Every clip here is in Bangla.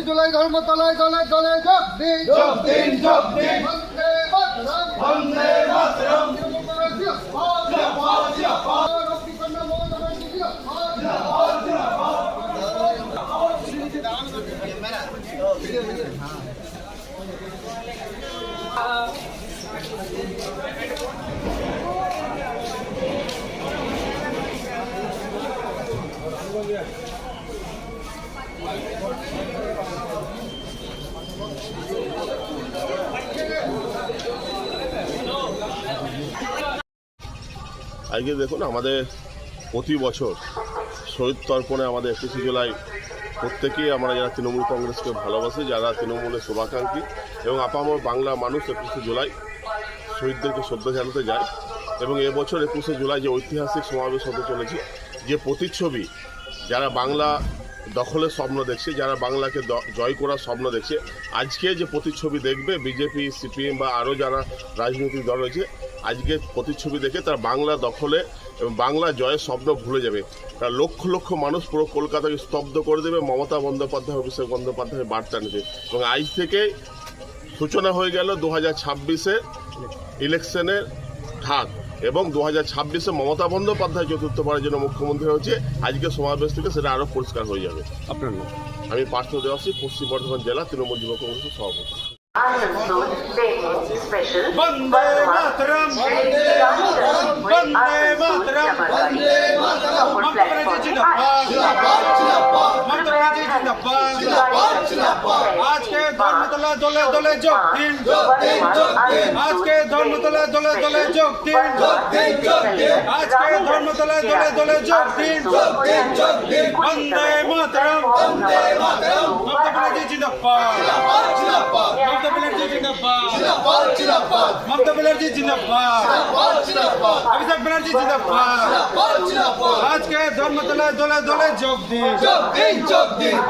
জুলাই ধর্মতলায় দলে দলে যোগ দিন, যোগ দিন, যোগ দিন। বন্দে মাতরম, বন্দে আজকে দেখুন আমাদের প্রতি বছর শহীদ তর্পণে আমাদের 21শে জুলাই প্রত্যেকেই আমরা যারা তৃণমূল কংগ্রেসকে ভালোবাসি, যারা তৃণমূলের শুভাকাঙ্ক্ষী এবং আপামর বাংলা মানুষ 21শে জুলাই শহীদদেরকে শ্রদ্ধা জানাতে যায়। এবং এবছর 21শে জুলাই যে ঐতিহাসিক সমাবেশ হতে চলেছে, যে প্রতিচ্ছবি যারা বাংলা দখলের স্বপ্ন দেখছে, যারা বাংলাকে জয় করার স্বপ্ন দেখছে, আজকে যে প্রতিচ্ছবি দেখবে বিজেপি, সিপিএম বা আরও যারা রাজনৈতিক দল রয়েছে, আজকে প্রতিচ্ছবি দেখে তারা বাংলা দখলে এবং বাংলা জয়ের স্বপ্ন ভুলে যাবে। তারা লক্ষ লক্ষ মানুষ পুরো কলকাতাকে স্তব্ধ করে দেবে মমতা বন্দ্যোপাধ্যায়, অভিষেক বন্দ্যোপাধ্যায়ের বার্তা নিতে। এবং আজ থেকে সূচনা হয়ে গেল 2026-এর ইলেকশনের ঢাক, এবং 2026-এ মমতা বন্দ্যোপাধ্যায় চতুর্থবারের জন্য মুখ্যমন্ত্রী হচ্ছে। আজকে সমাবেশ থেকে সেটা আরও পরিষ্কার হয়ে যাবে। আপনার নাম? আমি পার্থ দেওয়াসী, পশ্চিম বর্ধমান জেলা তৃণমূল যুব কংগ্রেসের সভাপতি। বন্দে মাতরম, বন্দে মাতরম, বন্দে মাতরম। মমতা ব্যানার্জি জিন্দাবাদ, মমতা ব্যানার্জি জিন্দাবাদ। আজকে ধর্মতলা দলে দলে যোগ দিন, আজকে ধর্মতলা দলে দলে যোগ দিন, আজকে ধর্মতলা দলে দলে যোগ দিন। বন্দে মাতরম, বন্দে মাতরম। মমতা ব্যানার্জি জিন্দাবাদ, মমতা ব্যানার্জি জিন্দাবাদ, মমতা ব্যানার্জি জিন্দাবাদ, অভিষেক ব্যানার্জি জিন্দাবাদ। আজকে ধর্মতলায় দলে দলে যোগ দিন,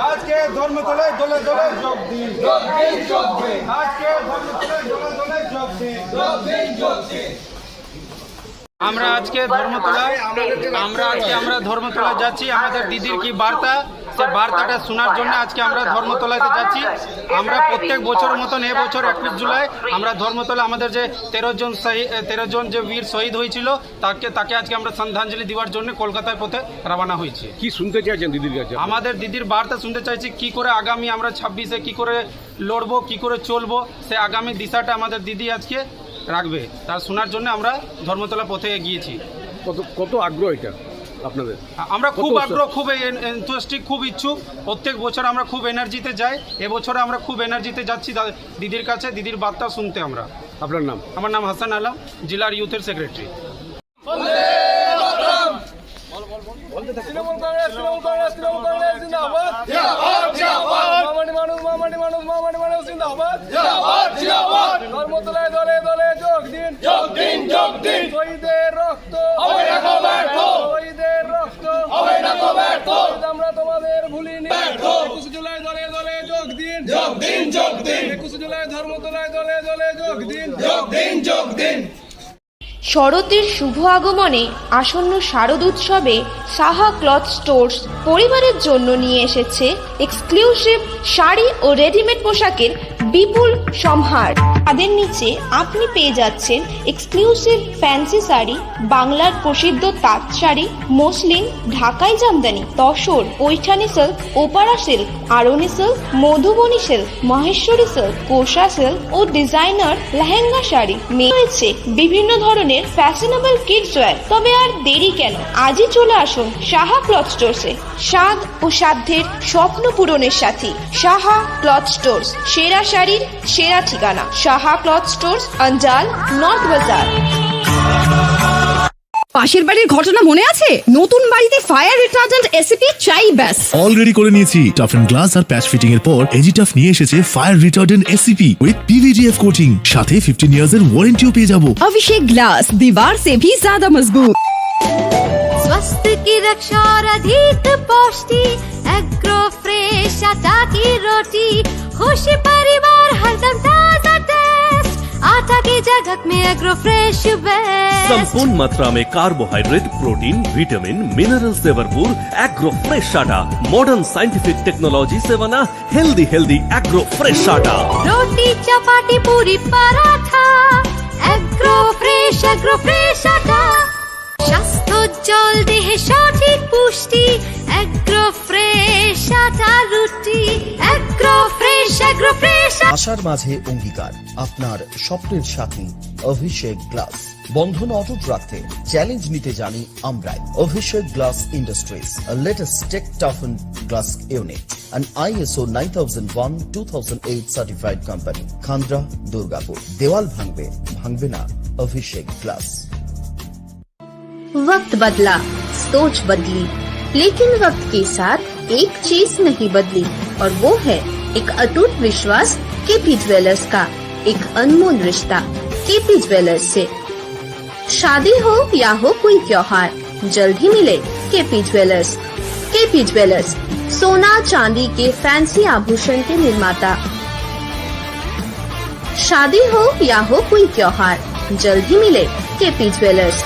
আজকে ধর্মতলায় দলে দলে যোগ দিন, আজকে ধর্মতলায় দলে দলে যোগ দিন। আমরা আজকে ধর্মতলায় যাচ্ছি। আমাদের দিদির কি বার্তা, সে বার্তাটা শোনার জন্য আজকে আমরা ধর্মতলাতে যাচ্ছি। আমরা প্রত্যেক বছরের মতন এবছর 21 জুলাই আমরা ধর্মতলা আমাদের যে 13 জন যে বীর শহীদ হয়েছিল তাকে আজকে আমরা শ্রদ্ধাঞ্জলি দেওয়ার জন্য কলকাতার পথে রওনা হয়েছি। কি শুনতে চাইছেন দিদির কাছে? আমাদের দিদির বার্তা শুনতে চাইছি, কি করে আগামী আমরা 26-এ কি করে লড়বো, কি করে চলবো, সে আগামী দিশাটা আমাদের দিদি আজকে রাখবে। তার শোনার জন্য আমরা ধর্মতলা পথে গিয়েছি। কত আগ্রহ এটা আপনাদের? আমরা খুব আগ্রহ, খুব এনথুজিয়াস্টিক, খুব ইচ্ছুক। প্রত্যেক বছর আমরা খুব এনার্জিতে যাই, এবছর আমরা খুব এনার্জিতে যাচ্ছি দিদির কাছে, দিদির বার্তা শুনতে। আমরা। আপনার নাম? আমার নাম হাসান আলম, জেলার ইউথের সেক্রেটারি। ধর্মতলায় দলে দলে যোগ দিন, যোগ দিন, যোগ দিন। শহীদের রক্ত হবে না কো ব্যর্থ, শহীদের রক্ত হবে না কো ব্যর্থ। আমরা তোমাদের ভুলিনি। 21 জুলাই দলে দলে যোগ দিন, যোগ দিন, যোগ দিন। 21 জুলাই ধর্মতলায় দলে দলে যোগ দিন, যোগ দিন, যোগ দিন। শরতের শুভ আগমনে আসন্ন শারদ উৎসবে সাহা ক্লথ স্টোর্স পরিবারের জন্য নিয়ে এসেছে এক্সক্লুসিভ শাড়ি ও রেডিমেড পোশাকের বিপুল সম্ভার। তাদের নিচে আপনি পেয়ে যাচ্ছেন এক্সক্লুসিভ ফ্যান্সি শাড়ি, বাংলার প্রসিদ্ধ তাঁত শাড়ি, মসলিন, ঢাকাই জামদানি, তসর, পৈঠানি সিল্ক, ওপারা silk, Arni silk, Madhubani silk, Maheshwari silk, Kosa silk ও ডিজাইনার লেহেঙ্গা শাড়ি। রয়েছে বিভিন্ন ধরনের ফ্যাশনেবল কিডস ওয়্যার। তবে আর দেরি কেন, আজই চলে আসুন সাহা ক্লথ স্টোর্সে। স্বাদ ও সাধ্যের স্বপ্ন পূরণের সাথী সাহা ক্লথ স্টোর্স, সেরা শাড়ির সেরা ঠিকানা। সাহা ক্লথ স্টোর্স, অঞ্জাল, নর্থ বাজার। পাশের বাড়ির ঘটনা মনে আছে? নতুন বাড়িতে ফায়ার রিটার্ডেন্ট এসিপি চাই ব্যাস। অলরেডি করে নিয়েছি। টাফ এন্ড গ্লাস আর প্যাচ ফিটিং এর পর এজিটাফ নিয়ে এসেছে fire retardant ACP with PVDF coating, সাথে 15 ইয়ার্স এর ওয়ারেন্টিও পেয়ে যাবো। अभिषेक ग्लास, दीवार से भी ज्यादा मजबूत। स्वास्थ्य की रक्षा और अधिक पौष्टि, एग्रो फ्रेश आटा की रोटी, खुशी परिवार हरदम ताजा टेस्ट, आटा बैठक में एग्रो फ्रेश बेस्ट। संपूर्ण मात्रा में कार्बोहाइड्रेट, प्रोटीन, विटामिन, मिनरल से भरपूर एग्रो फ्रेश आटा मॉडर्न साइंटिफिक टेक्नोलॉजी से बना हेल्दी एग्रो फ्रेश आटा। रोटी चपाटी पूरी पराठा एग्रो फ्रेश आटा। স্বাস্থ্যোজ্জ্বল দেহে সঠিক পুষ্টি এগ্রো ফ্রেশ আটা রুটি এগ্রো ফ্রেশ আশার মাঝে অঙ্গীকার আপনার স্বপ্নের সাথী অভিষেক গ্লাস। বন্ধন অটুট রাখতে চ্যালেঞ্জ নিতে জানি আমরাই। Abhishek glass industries, latest tech টাফেন glass unit, an ISO 9001-2008 certified company, Khandra, Durgapur. দেওয়াল ভাঙবে না অভিষেক গ্লাস। वक्त बदला, सोच बदली, लेकिन वक्त के साथ एक चीज नहीं बदली और वो है एक अटूट विश्वास केपी ज्वेलर्स का, एक अनमोल रिश्ता केपी ज्वेलर्स से। शादी हो या हो कोई त्योहार, जल्द ही मिले केपी ज्वेलर्स। केपी ज्वेलर्स, सोना चांदी के फैंसी आभूषण के निर्माता। शादी हो या हो कोई त्योहार, जल्द ही मिले KP jewellers.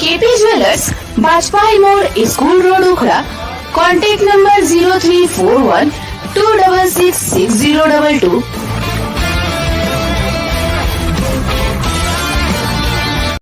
KP jewellers, Bajpai मोड़, school road, Ukhra. Contact number 0341 266 6022।